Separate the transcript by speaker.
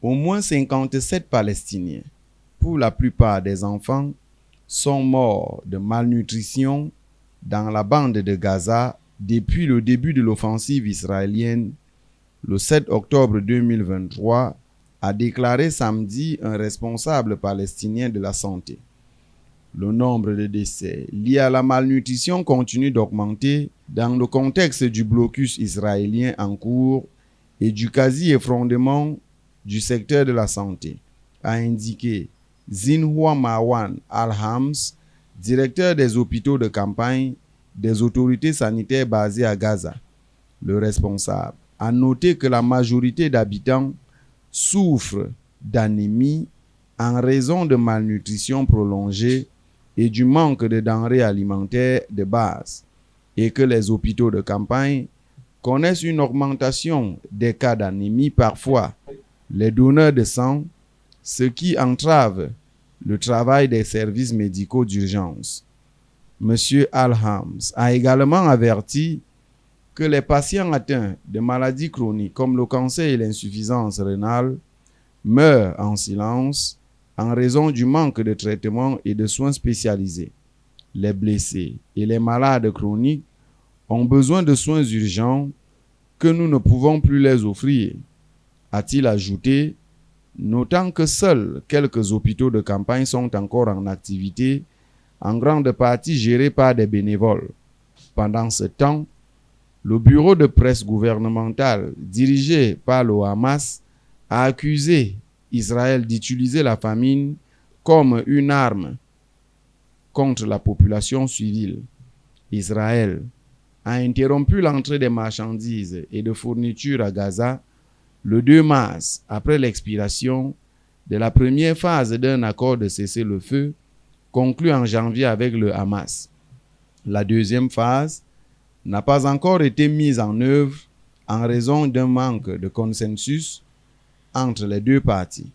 Speaker 1: Au moins 57 Palestiniens, pour la plupart des enfants, sont morts de malnutrition dans la bande de Gaza depuis le début de l'offensive israélienne le 7 octobre 2023, a déclaré samedi un responsable palestinien de la santé. Le nombre de décès liés à la malnutrition continue d'augmenter dans le contexte du blocus israélien en cours et du quasi-effondrement du secteur de la santé, a indiqué Zinhua Marwan Al-Hams, directeur des hôpitaux de campagne des autorités sanitaires basées à Gaza. Le responsable a noté que la majorité d'habitants souffrent d'anémie en raison de malnutrition prolongée et du manque de denrées alimentaires de base, et que les hôpitaux de campagne connaissent une augmentation des cas d'anémie, parfois les donneurs de sang, ce qui entrave le travail des services médicaux d'urgence. M. Al-Hams a également averti que les patients atteints de maladies chroniques comme le cancer et l'insuffisance rénale meurent en silence en raison du manque de traitements et de soins spécialisés. Les blessés et les malades chroniques ont besoin de soins urgents que nous ne pouvons plus les offrir, a-t-il ajouté, notant que seuls quelques hôpitaux de campagne sont encore en activité, en grande partie gérés par des bénévoles. Pendant ce temps, le bureau de presse gouvernemental dirigé par le Hamas a accusé Israël d'utiliser la famine comme une arme contre la population civile. Israël a interrompu l'entrée des marchandises et de fournitures à Gaza le 2 mars, après l'expiration de la première phase d'un accord de cessez-le-feu conclu en janvier avec le Hamas. La deuxième phase n'a pas encore été mise en œuvre en raison d'un manque de consensus entre les deux parties.